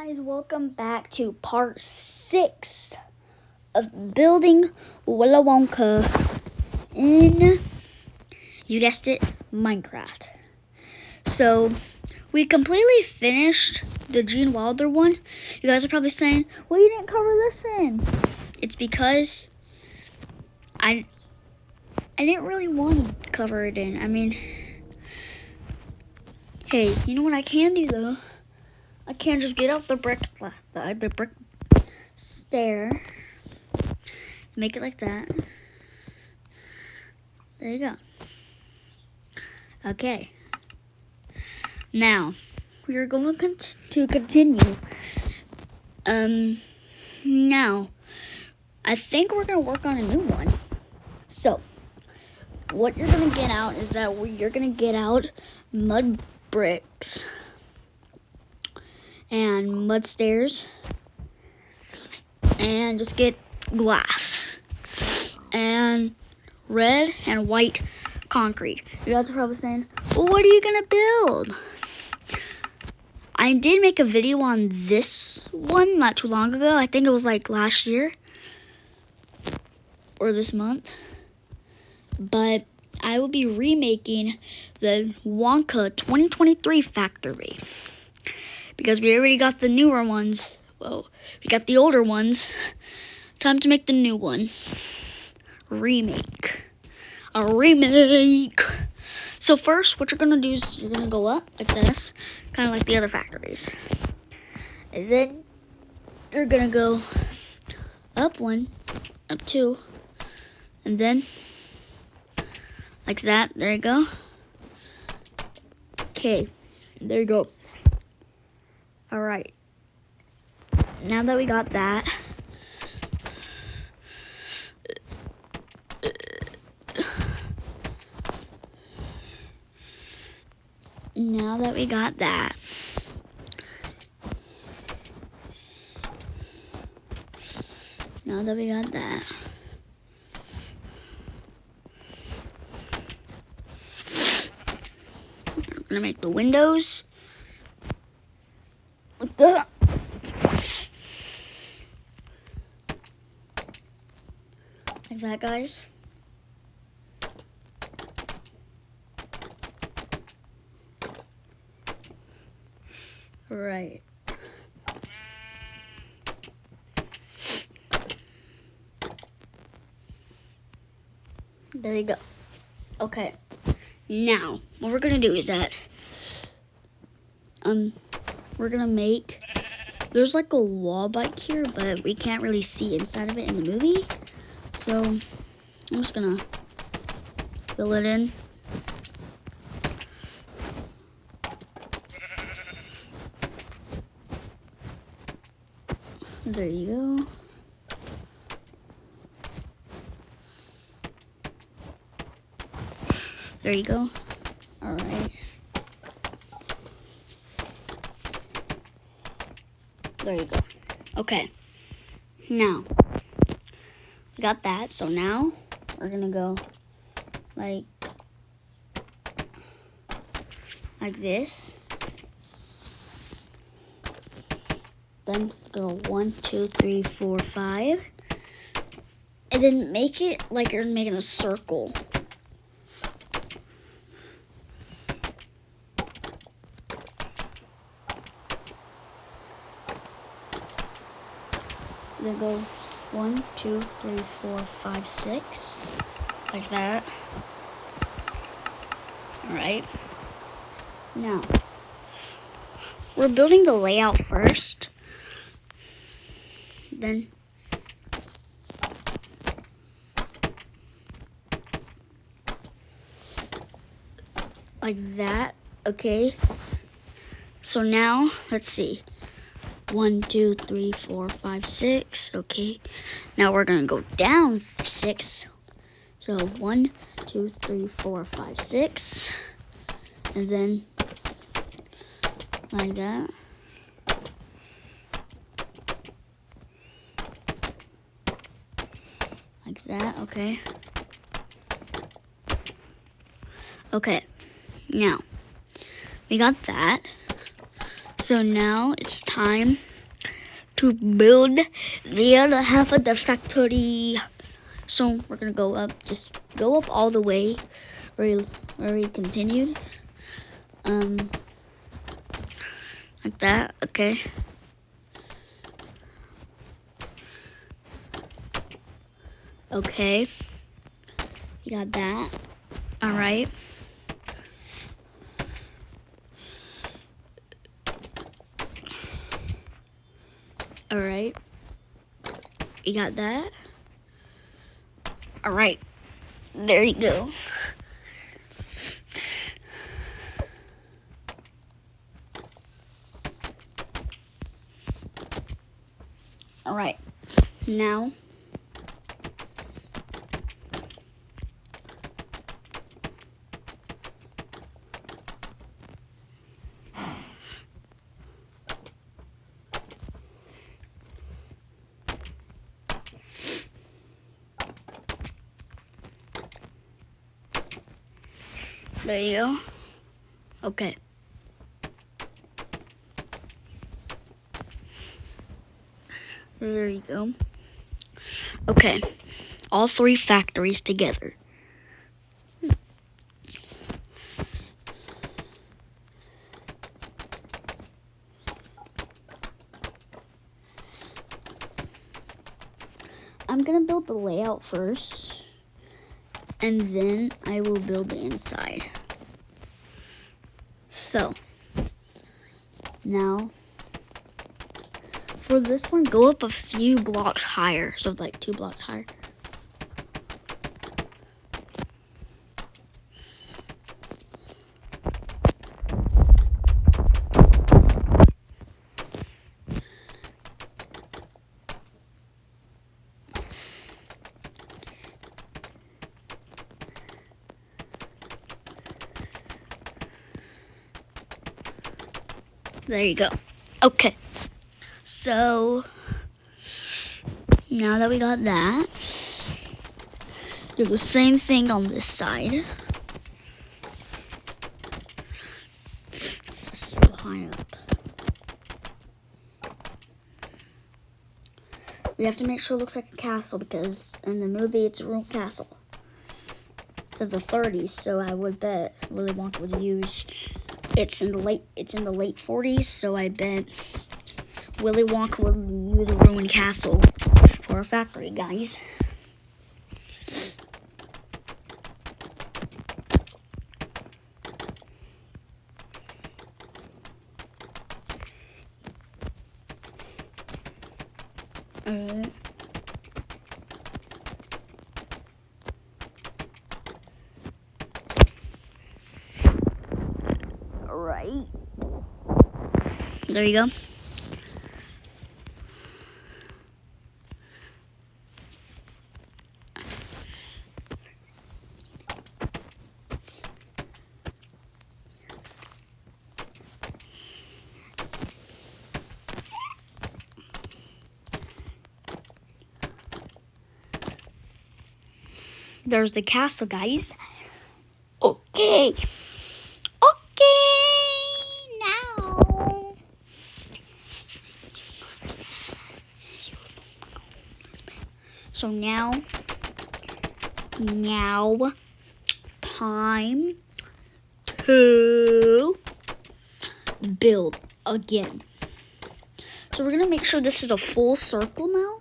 Guys, welcome back to part 6 of building Willy Wonka in, you guessed it, Minecraft. So, we completely finished the Gene Wilder one. You guys are probably saying, well, you didn't cover this in. It's because I didn't really want to cover it in. I mean, hey, you know what I can do though? I can't just get up the brick stair. Make it like that. There you go. Okay. Now, we are going to continue. Now, I think we're going to work on a new one. So, what you're going to get out is that you're going to get out mud bricks and mud stairs, and just get glass and red and white concrete. You guys are probably saying, well, what are you gonna build? I did make a video on this one not too long ago. I think it was like last year or this month, but I will be remaking the Wonka 2023 factory. Because we already got the newer ones. Well, we got the older ones. Time to make the new one. Remake. A remake. So first, what you're going to do is you're going to go up like this. Kind of like the other factories. And then you're going to go up 1, up 2. And then like that. There you go. Okay. There you go. Alright, now that we got that, now that we got that, I'm gonna make the windows like that. Like that, guys. Right. There you go. Okay. Now, what we're gonna do is that we're gonna make, there's like a wall bike here, but we can't really see inside of it in the movie. So, I'm just gonna fill it in. There you go. There you go. All right. There you go. Okay. Now, we got that. So now we're gonna go like this. Then go 1, 2, 3, 4, 5, and then make it like you're making a circle. Then go 1, 2, 3, 4, 5, 6, like that. All right. Now, we're building the layout first. Then like that. Okay. So now, let's see. 1, 2, 3, 4, 5, 6. Okay. Now we're gonna go down 6. So 1, 2, 3, 4, 5, 6. And then like that. Like that, okay. Okay. Now, we got that. So now it's time to build the other half of the factory. So we're gonna go up, just go up all the way where we continued. Like that, okay. Okay. You got that. Alright. Alright. You got that. Alright. There you go. Alright. Now there you go. Okay. There you go. Okay. All 3 factories together. I'm gonna build the layout first, and then I will build the inside. So, now, for this one, go up a few blocks higher. So like 2 blocks higher. There you go. Okay. So, now that we got that, do the same thing on this side. It's so high up. We have to make sure it looks like a castle because in the movie it's a real castle. It's of the 30s, so I would bet Willy Wonka would use. It's in the late 40s, so I bet Willy Wonka would use a ruined castle for a factory, guys. Right. There you go. There's the castle, guys. Okay. Now. So now, time to build again. So we're gonna make sure this is a full circle now.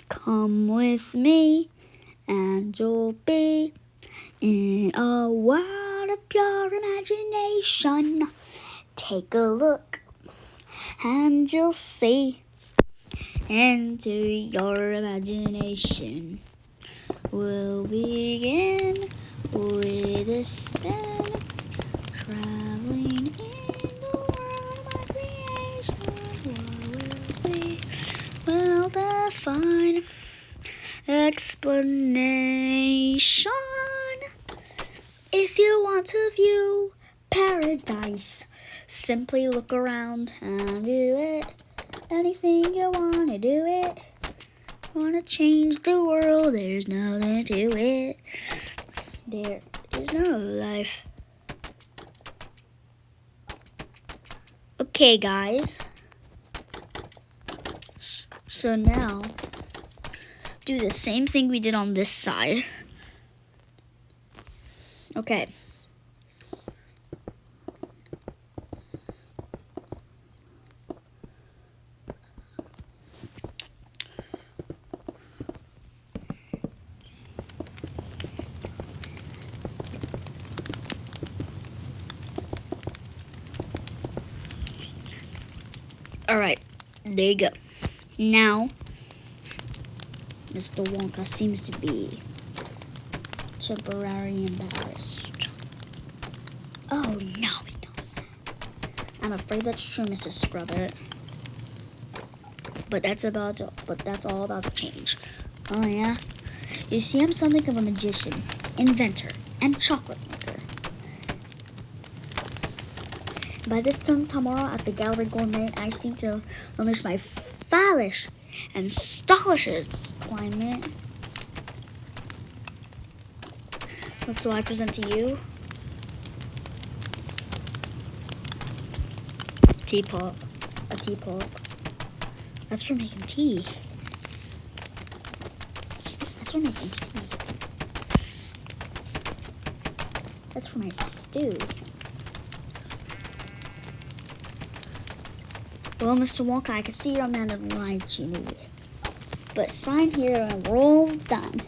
Come with me, and you'll be in a world of pure imagination. Take a look, and you'll see into your imagination. We'll begin with a spin, traveling in the world of my creation. What we'll see, well, the a fine explanation. If you want to view paradise, simply look around and view it. Anything you want to do it. Want to change the world, there's nothing to it. There is no life. Okay, guys. So now, do the same thing we did on this side. Okay. Alright, there you go. Now, Mr. Wonka seems to be temporarily embarrassed. Oh no, he doesn't. I'm afraid that's true, Mr. Scrubbit. But that's all about to change. Oh yeah? You see, I'm something of a magician, inventor, and chocolate maker. By this time tomorrow at the Gallery Gourmet, I seem to unleash my foolish and stollish climate. What so I present to you? Teapot. A teapot. That's for making tea. That's for making tea. That's for my stew. Well, Mr. Wonka, I can see you're a man of right, you know. But sign here and we're all done.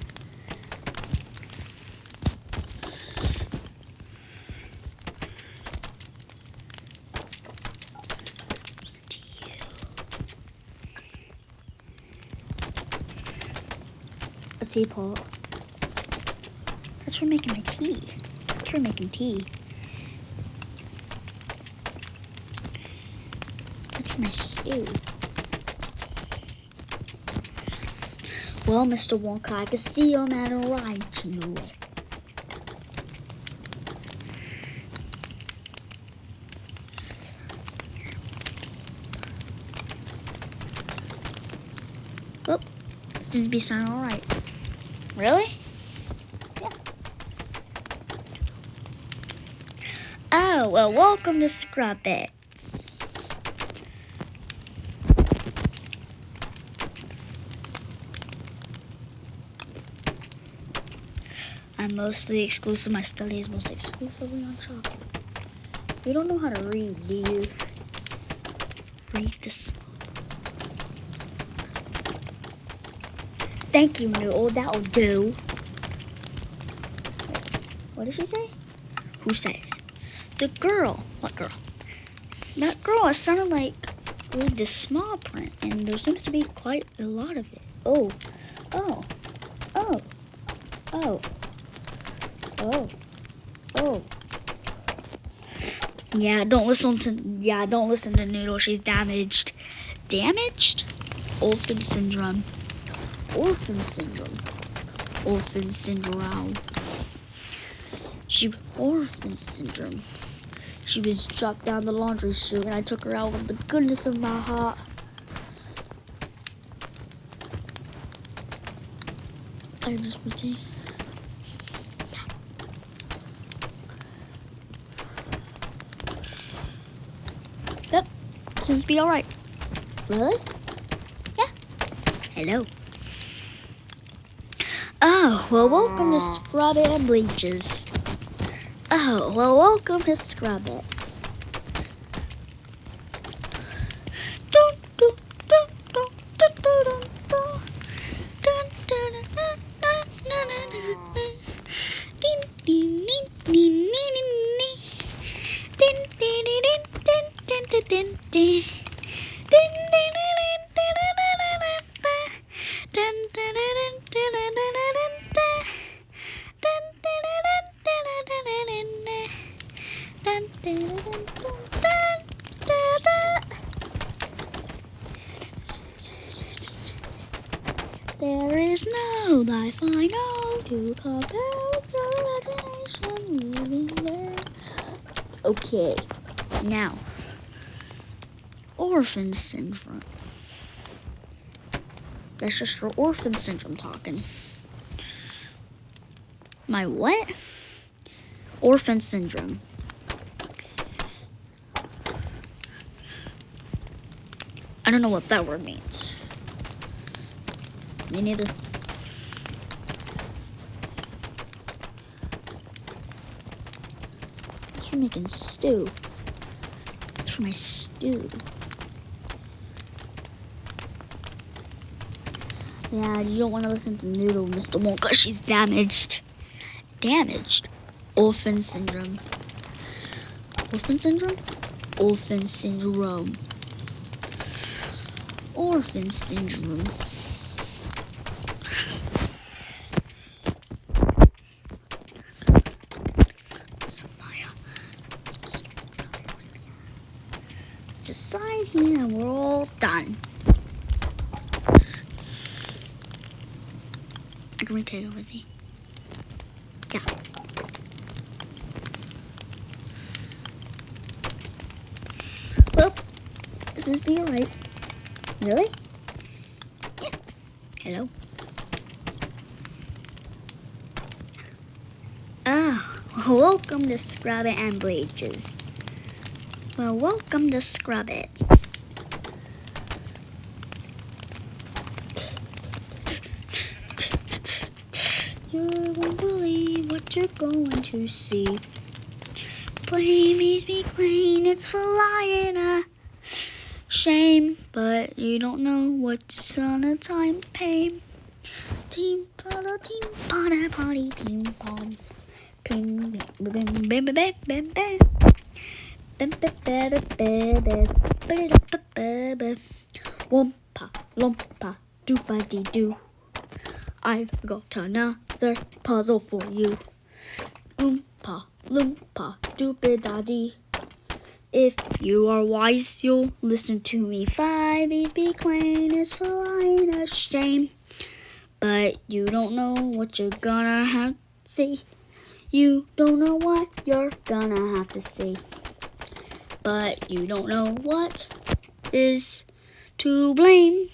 A teapot. That's for making my tea. That's for making tea. That's for my stew. Well, Mr. Wonka, I can see you're a man of right, you know. Oh, seems to be sounding all right. Really? Yeah. Oh, well, welcome to Scrubbits. I'm mostly exclusive. My study is most exclusively on chocolate. You don't know how to read, do you? Read this. Thank you, Noodle. That'll do. What did she say? Who said it? The girl. What girl? That girl. It sounded like read the small print, and there seems to be quite a lot of it. Oh. Oh. Oh. Oh. Oh. Oh. Yeah, don't listen to Noodle. She's damaged. Damaged? Orphan syndrome. Orphan syndrome. Orphan syndrome. Orphan syndrome. She was dropped down the laundry chute, and I took her out with the goodness of my heart. I just put tea. Yep, seems to be all right. Really? Yeah. Hello. Oh, well, welcome to Scrub It and Bleaches. Oh, well, welcome to Scrubbits. There is no life I know to compare with your imagination living there. Okay, now, orphan syndrome. That's just your orphan syndrome talking. My what? Orphan syndrome. I don't know what that word means. Me neither. It's for making stew. It's for my stew. Yeah, you don't want to listen to Noodle, Mr. Wonka. She's damaged. Damaged. Orphan syndrome. Orphan syndrome? Orphan syndrome. Orphan syndrome. Just sign here and we're all done. I can retake it with me. Yeah. Well, this must be alright. Really? Yeah. Hello. Welcome to Scrub It and Bleaches. Well, welcome to Scrub It. You won't believe what you're going to see. Please be clean, it's flying a shame, but you don't know what's on a time pain. Team pada team pada party ping pong. Ping bam bam bam bam bam bam. Wompa lompa doopa dee doo. I've got another puzzle for you. Oompa loompa doopa da dee. If you are wise, you'll listen to me. 5 be clean is flying a shame, but you don't know what you're gonna have to see. You don't know what you're gonna have to see, but you don't know what is to blame.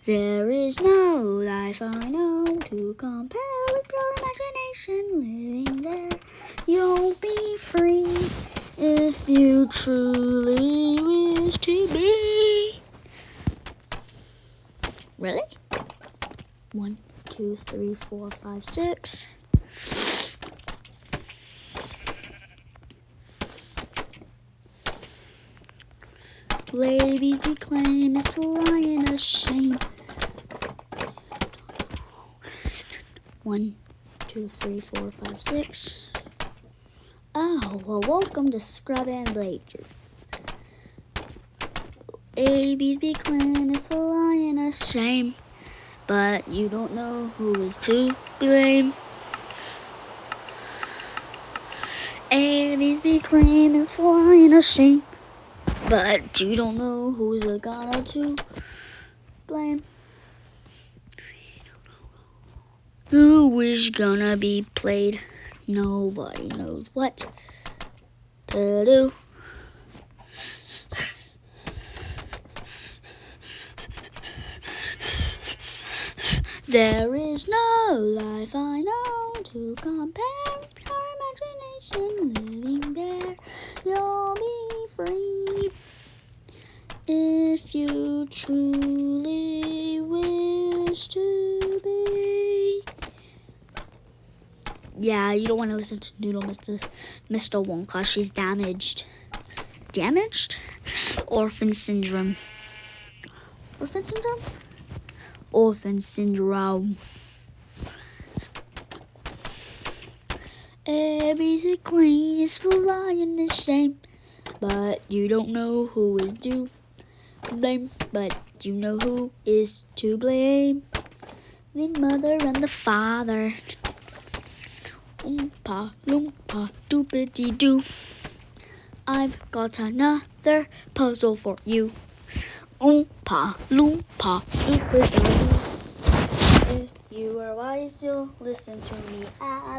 There is no life I know to compare with your imagination living there. You'll be free if you truly wish to be. Really? 1, 2, 3, 4, 5, 6. Baby, the claim is flying a shame. 1, 2, 3, 4, 5, 6. Oh, well, welcome to Scrub and Bleaches. Baby's be clean is flying a shame, but you don't know who is to blame. Baby's be clean is flying a shame, but you don't know who's gonna to blame. Who is gonna be played? Nobody knows what to do. There is no life I know to compare with your imagination living there. You'll be free if you truly wish to be. Yeah, you don't want to listen to Noodle, Mr. Wonka. She's damaged. Damaged? Orphan syndrome. Orphan syndrome? Orphan syndrome. Everything clean is flying a shame, but you don't know who is to blame. But you know who is to blame. The mother and the father. Oompa loompa doopity doo. I've got another puzzle for you. Oompa loompa doopity. If you are wise, you'll listen to me.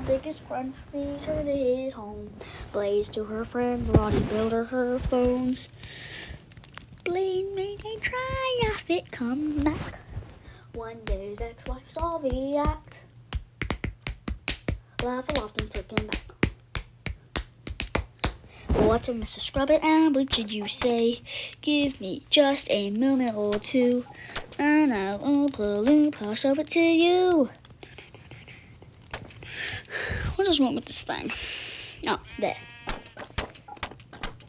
Biggest crunch feature is home. Blaze to her friends, Lottie builder her phones. Blaine made a try if it come back. One day's ex-wife saw the act. Laugh aloft and took him back. What's a Mr. Scrubbit and what did you say? Give me just a moment or two, and I'll Oompa show it to you. What is wrong with this thing? Oh, there.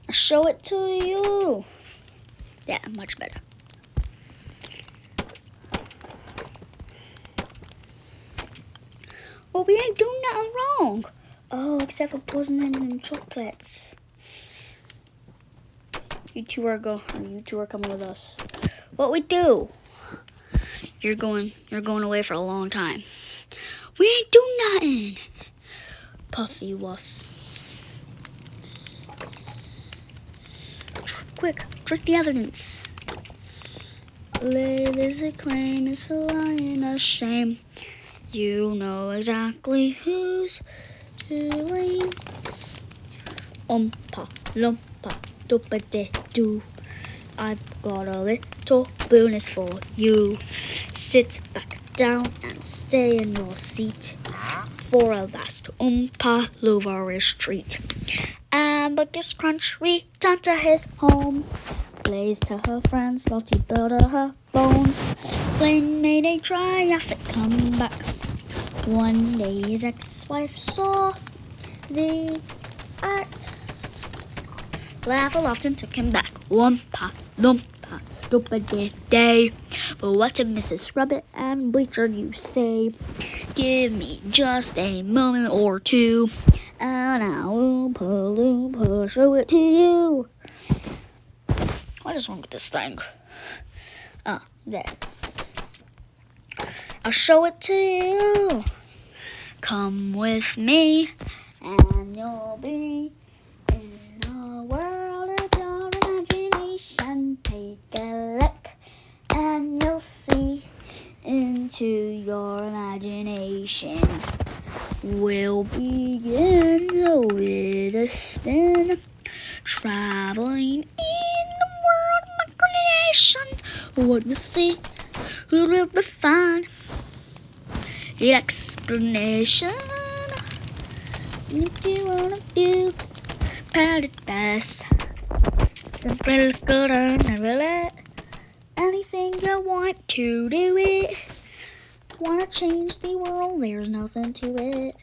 I'll show it to you. Yeah, much better. Well, we ain't doing nothing wrong. Oh, except for poisoning them chocolates. You two are coming with us. What we do? You're going away for a long time. We ain't doing nothing. Puffy wuff. Quick, trick the evidence. Live as a claim is for lying a shame. You know exactly who's to blame. Oompa loompa doopity-doo. I've got a little bonus for you. Sit back down and stay in your seat for a last Oompa Looverish treat. And Biggest Crunch returned to his home. Blaze to her friends, Lottie builder her bones. Blaine made a triumphant comeback. One day his ex-wife saw the act. Laugh aloft and took him back. Oompa loompa doopity-day. But what did Mrs. Scrubbit and Bleacher you say? Give me just a moment or two, and I'll Oompa loompa show it to you. What is wrong with this thing? There. I'll show it to you. Come with me, and you'll be in a world of your imagination. Take a look, and you'll see into your imagination. We'll begin with a spin, traveling in the world of imagination. What we'll see, who will define the explanation. If you wanna do paradise, simply look around and relax. Anything you want to do it. Wanna change the world? There's nothing to it.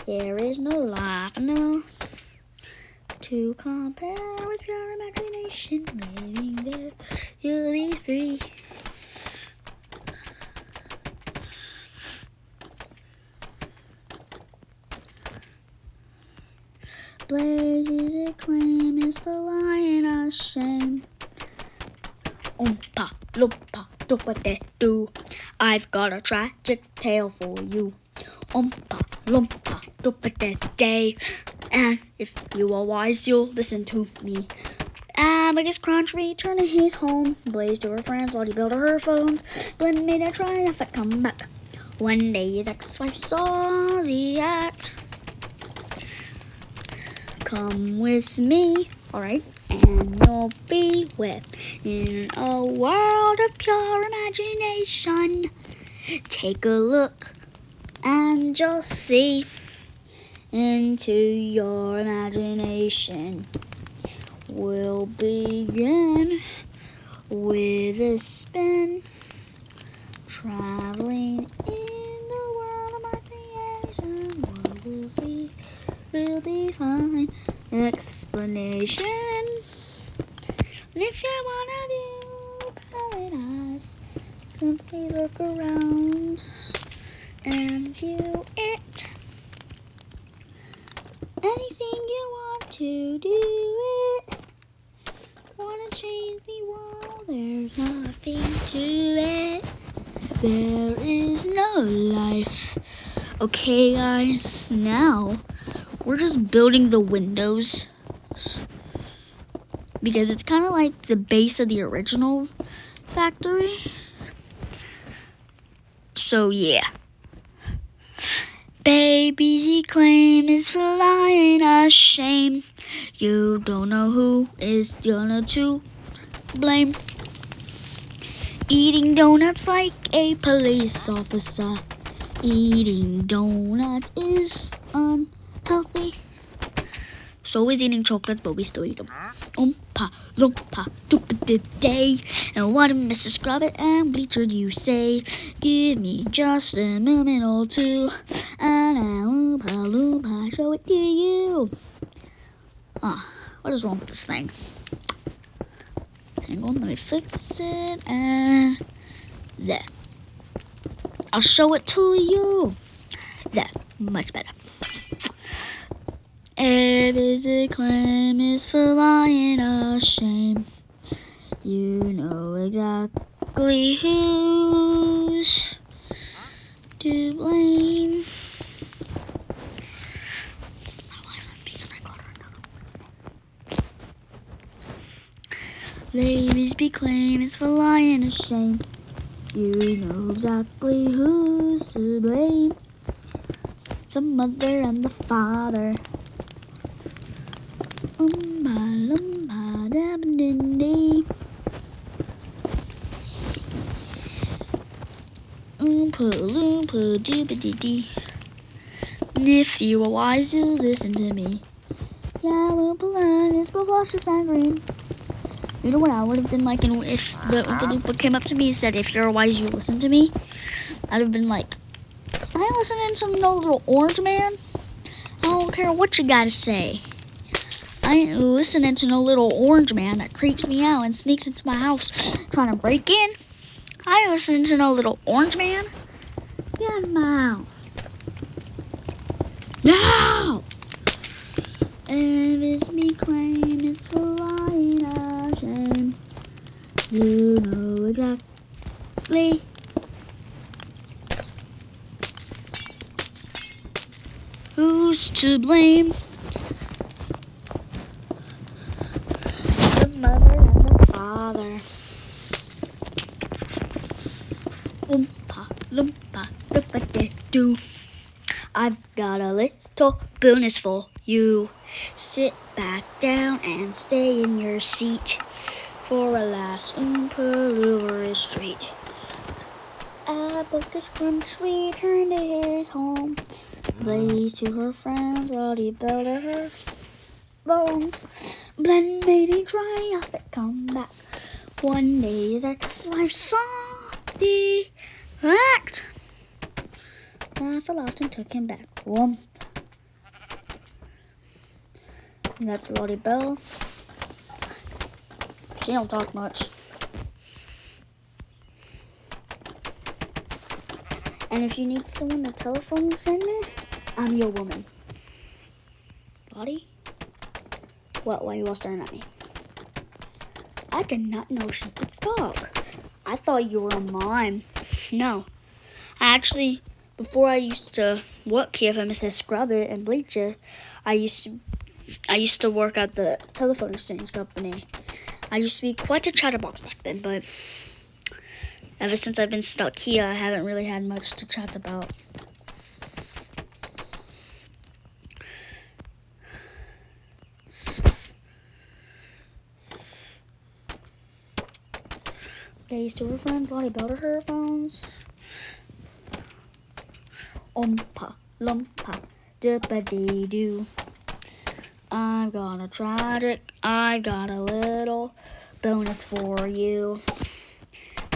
There is no life enough to compare with your imagination. Living there, you'll be free. Blazes acclaim is the lion of shame. Oompa loompa doopity-doo. I've got a tragic tale for you. Oompa loompa doopity-day. And if you are wise, you'll listen to me. Biggest Crunch returned to his home. Blaze to her friends, Lottie builder her phones. Glenn made a triumphant comeback. One day his ex-wife saw the act. Come with me, alright, and you'll be within a world of pure imagination. Take a look and you'll see into your imagination. We'll begin with a spin, traveling in the world of my creation. What we'll see will define explanation. And if you wanna view paradise, simply look around and view it. Anything you want to do it. Wanna change the world? There's nothing to it. There is no life. Okay, guys, now we're just building the windows. because it's kind of like the base of the original factory. So yeah. Baby claim is flying a shame. You don't know who is gonna to blame. Eating donuts like a police officer. Eating donuts is unhealthy. So is eating chocolates, but we still eat them. Oompa, loompa, doopity day. And what did Mr. Scrubbit and Bleacher you say? Give me just a moment or two, and I'll oompa loompa show it to you. What is wrong with this thing? Hang on, let me fix it. And there. I'll show it to you. There, much better. Every claim is flying a shame. You know exactly who's to blame. Ladies be claim is flying a shame. You know exactly who's to blame. The mother and the father. If you are wise, you listen to me. Yellow balloon is both luscious and green. You know what I would have been like if the Oompa Loompa came up to me and said, if you're wise, you listen to me? I'd have been like, I ain't listening to no little orange man. I don't care what you gotta say. I ain't listening to no little orange man that creeps me out and sneaks into my house trying to break in. I ain't listening to no little orange man. Get out of my house. No! And this me claim is flying a shame. You know exactly who's to blame. The mother and the father. Oompa loompa doopity-doo. I've got a little bonus for you. Sit back down and stay in your seat for a last Oompa Loompa treat. Abacus Crunch returned to his home. Blaze to her friends, Lottie Bell to her bones. Blend made a triumphant comeback. One day his ex-wife saw the act. Laughed aloud and took him back. Whoomp. And that's Lottie Bell. She don't talk much. And if you need someone to telephone send me, I'm your woman. Lottie? What? Why are you all staring at me? I did not know she could talk. I thought you were a mime. No. Actually, before I used to work here for Mrs. Scrubbit and Bleacher, I used to work at the telephone exchange company. I used to be quite a chatterbox back then, but ever since I've been stuck here, I haven't really had much to chat about. Days to her friends, Lottie Bell to her phones. Oompa loompa doopity-doo. I've got a tragic, I've got a little bonus for you.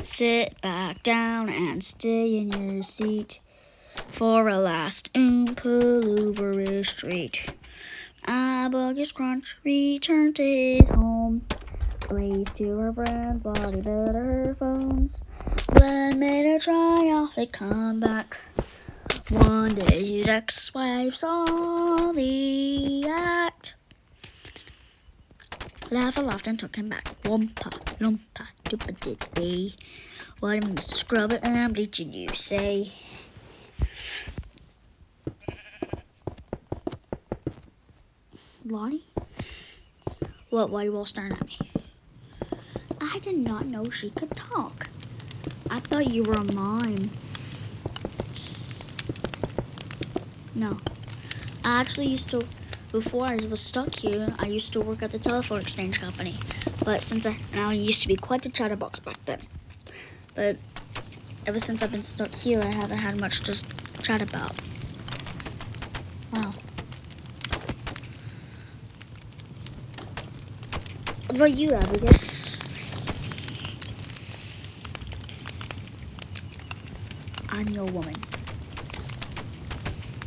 Sit back down and stay in your seat for a last Oompa Loompa treat. Abacus Crunch returned to his home. Blaze to her friends, Lottie Bell to her phones. Glenn made a triumphant comeback. One day his ex-wife saw the act. Laughed aloud and took him back. Wompa, loompa, doopity-dee. What did Mr. Scrubbit and Bleacher you say? Lottie? What? Why are you all staring at me? I did not know she could talk. I thought you were a mime. No. I actually used to, before I was stuck here, I used to work at the telephone exchange company. But I used to be quite a chatterbox back then. But ever since I've been stuck here, I haven't had much to chat about. Wow. What about you, Abigail? I'm your woman.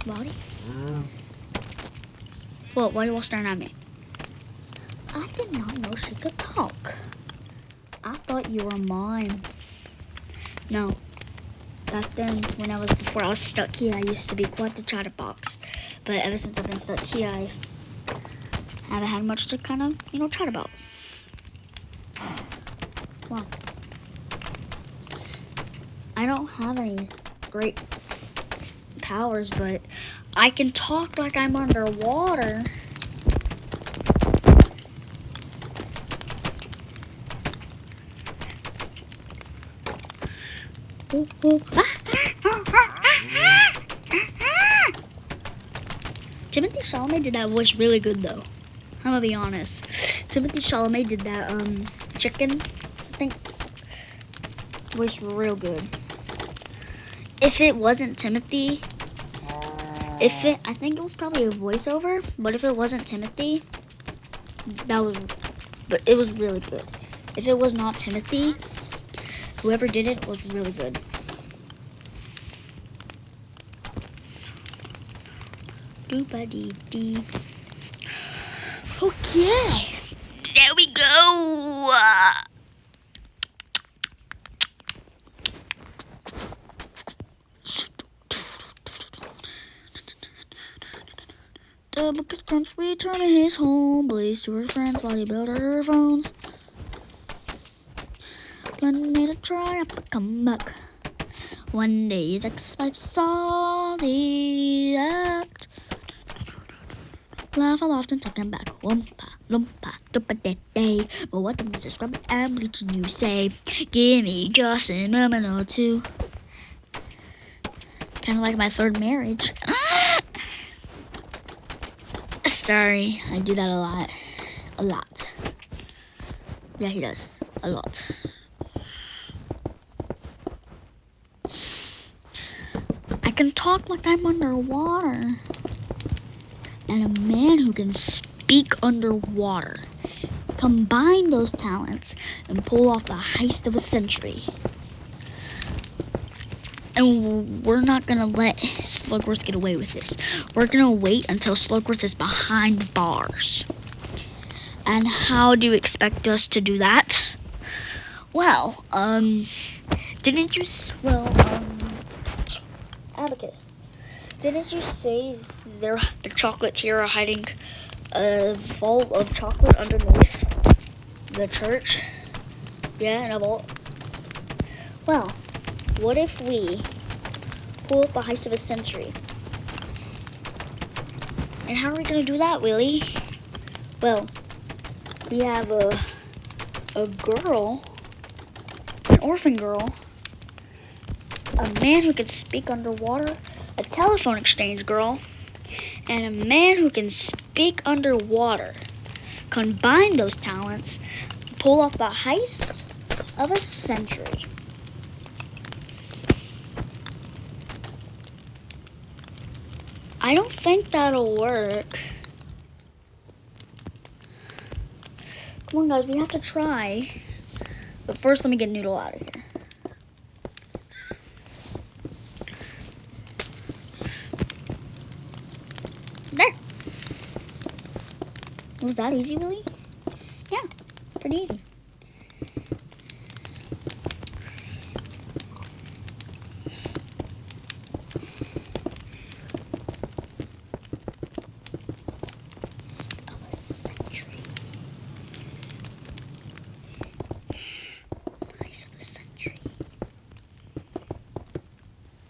Lottie? What? Why are you all staring at me? I did not know she could talk. I thought you were mine. No. Back then, before I was stuck here, I used to be quite the chatterbox. But ever since I've been stuck here, I haven't had much to kind of, chat about. Wow. I don't have any great powers, but I can talk like I'm underwater. Ooh, ooh. Timothy Chalamet did that voice really good, though. I'm gonna be honest. Timothy Chalamet did that chicken, I think, voice real good. If it wasn't Timothy, I think it was probably a voiceover, but if it wasn't Timothy, but it was really good. If it was not Timothy, whoever did it was really good. Doo-ba-dee-dee. Okay, there we go. The book is crunch, returning his home, Blaze to her friends, Lottie built her phones. Glenn made a try up a comeback. One day his ex-wife saw the act. Laugh aloft and took him back. Wumpa, lumpa, duppa-de-day. But what did Mrs. Scrubby and Bleach you say? Give me just a moment or two. Kind of like my third marriage. Sorry, I do that a lot. A lot. Yeah, he does. A lot. I can talk like I'm underwater. And a man who can speak underwater. Combine those talents and pull off the heist of a century. And we're not going to let Slugworth get away with this. We're going to wait until Slugworth is behind bars. And how do you expect us to do that? Well, Abacus, didn't you say the chocolate here are hiding a vault of chocolate underneath the church? Yeah, in a vault. Well, what if we pull off the heist of a century? And how are we going to do that, Willy? Well, we have a girl, an orphan girl, a man who can speak underwater, a telephone exchange girl, and a man who can speak underwater. Combine those talents, pull off the heist of a century. I don't think that'll work. Come on, guys, we have to try. But first, let me get Noodle out of here. There. Was that easy, Willy? Yeah, pretty easy.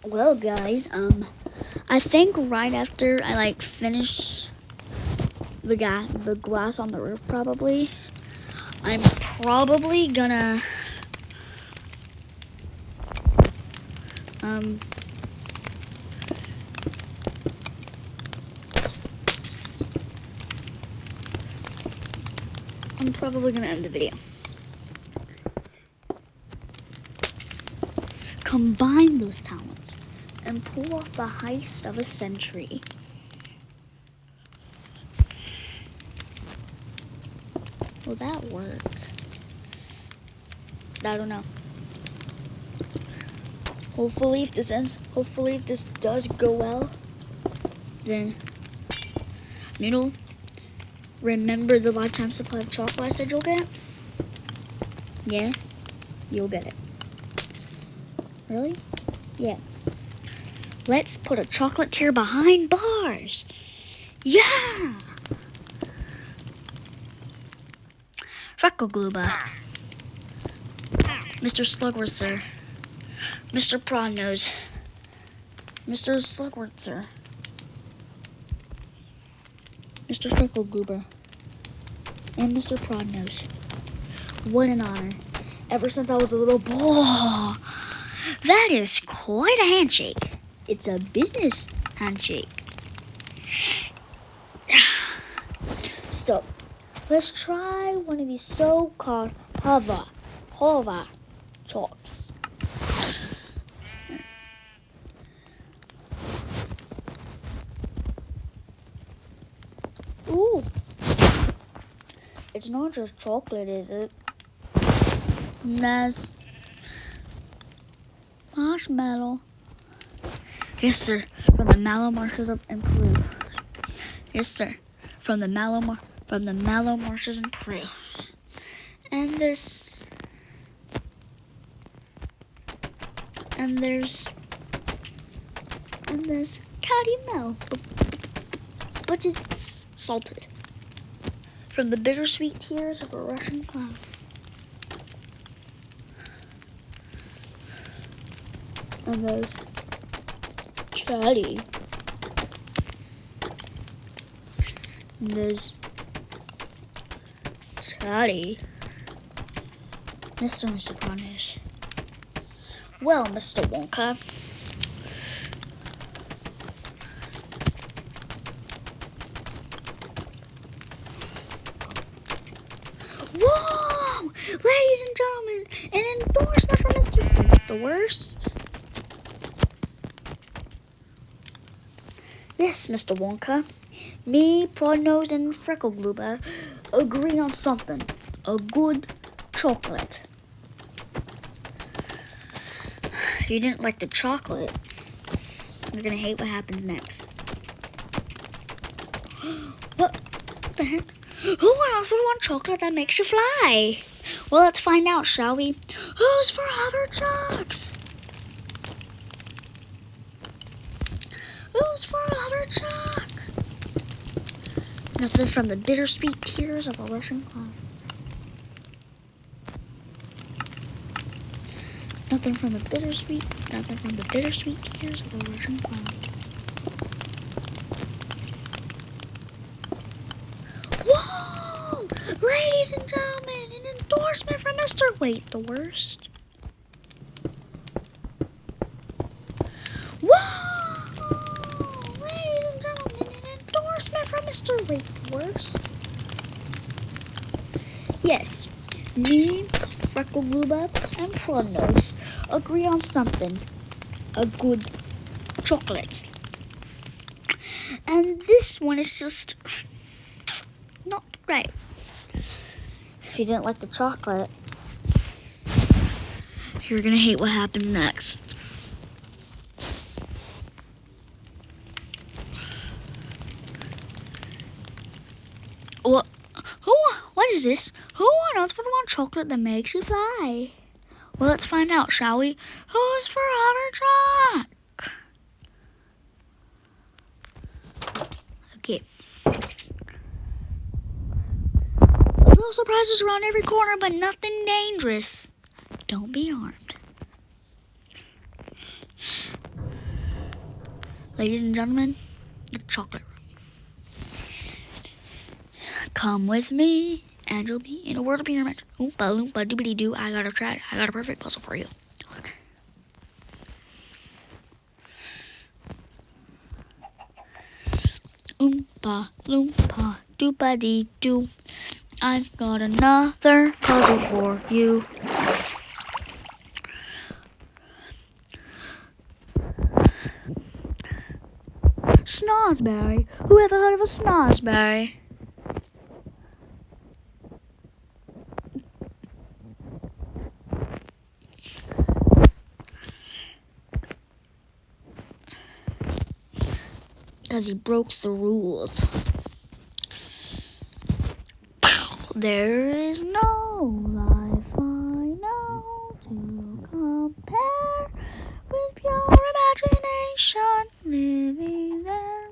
Well, guys, I think right after I finish the glass on the roof probably. I'm probably gonna I'm probably gonna end the video. Combine those talents and pull off the heist of a century. Will that work? I don't know. Hopefully if this does go well, then Noodle, remember the lifetime supply of chocolate I said you'll get? Yeah, you'll get it. Really? Yeah. Let's put a chocolate tier behind bars. Yeah! Frecklegluba. Mr. Slugworth, Mr. Prodnose. Mr. Slugworth, Mr. Frecklegluber. And Mr. Prodnose. What an honor. Ever since I was a little boy. That is quite a handshake. It's a business handshake. So, let's try one of these so-called hova chalks. Ooh. It's not just chocolate, is it? That's marshmallow. Yes, sir. From the mallow marshes in Peru. Yes, sir. From the mallow marshes in Peru. And there's caramel, but it's salted. From the bittersweet tears of a Russian clown. And there's Charlie. And there's Charlie. Mr. Prodnose. Well, Mr. Wonka. Whoa! Ladies and gentlemen, an endorsement from Mr. The worst. Yes, Mr. Wonka. Me, Prodnose, and Frecklegluba agree on something. A good chocolate. If you didn't like the chocolate, you're gonna hate what happens next. What the heck? Who else would want chocolate that makes you fly? Well, let's find out, shall we? Who's for other jocks? Who's for other jock? Nothing from the bittersweet tears of a Russian clown. Nothing from the bittersweet tears of a Russian clown. Whoa! Ladies and gentlemen, an endorsement from Mr. Wait, the worst. Whoa! Ladies and gentlemen, an endorsement from Mr. Wait, the worst. Yes, me, Frecklegluba, and Prodnose agree on something. A good chocolate. And this one is just not right. If you didn't like the chocolate, you're gonna hate what happens next. What is this? Who on earth would want chocolate that makes you fly? Well, let's find out, shall we? Who's for outer jock? Okay. Little surprises around every corner, but nothing dangerous. Don't be armed. Ladies and gentlemen, the chocolate room. Come with me, and you'll be in a world of pyramid. Oompa loompa doobity doo. I got a perfect puzzle for you. Oompa loompa doopa dee doo. I've got another puzzle for you. Snozberry. Who ever heard of a snozberry? Because he broke the rules. There is no life I know to compare with your imagination living there.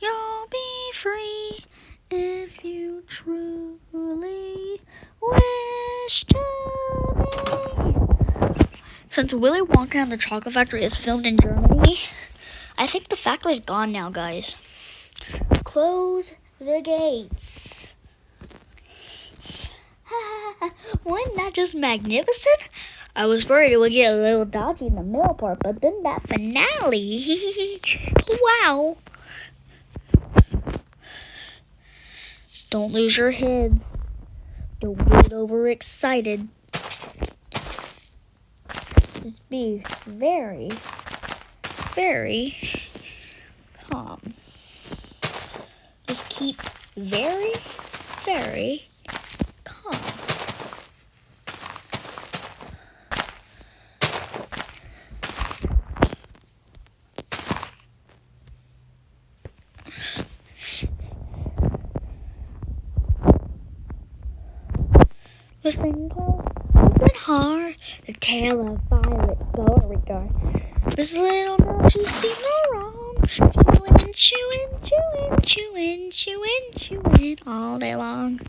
You'll be free if you truly wish to be. Since Willy Wonka and the Chocolate Factory is filmed in Germany, I think the factory's gone now, guys. Close the gates. Wasn't that just magnificent? I was worried it would get a little dodgy in the middle part, but then that finale. Wow. Don't lose your heads. Don't get overexcited. Just be very, very calm. Just keep very, very calm. Listen close, listen hard. The tale of Violet Beauregard. This little girl, she sees no wrong. Chewing, chewing, chewing, chewing, chewing, chewing all day long.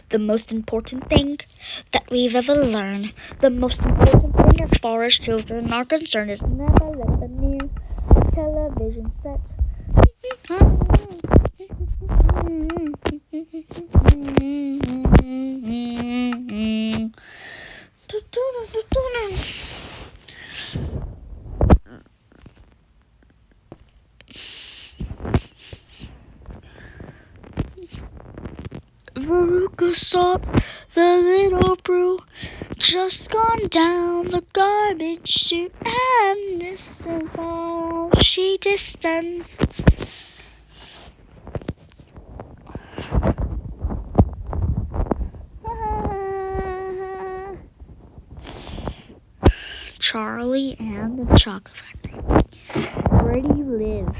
The most important thing that we've ever learned, the most important thing as far as children are concerned, is never let the new television set. Veruca saw the little brew just gone down the garbage chute, and this is all she dispensed. Charlie and the Chocolate Factory. Where do you live?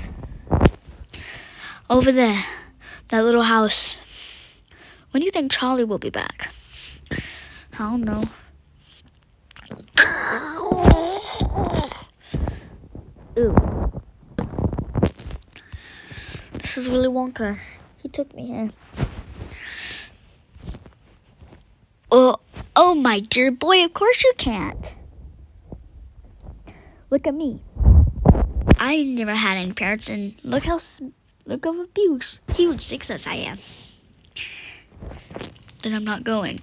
Over there. That little house. When do you think Charlie will be back? I don't know. Ooh. This is Willy Wonka. He took me here. Oh, my dear boy, of course you can't. Look at me. I never had any parents, and look of a huge success I am. Then I'm not going.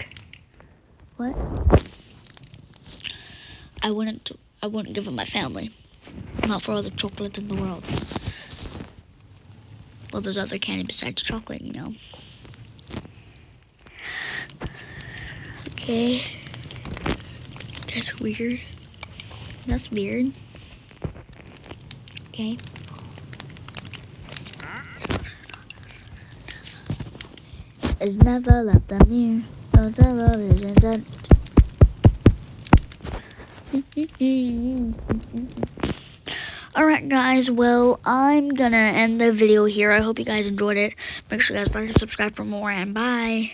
What? I wouldn't give up my family. Not for all the chocolate in the world. Well, there's other candy besides chocolate, you know. Okay. That's weird. That's weird. Okay. It's never let them near. No television set. Alright guys, well, I'm gonna end the video here. I hope you guys enjoyed it. Make sure you guys like and subscribe for more, and bye.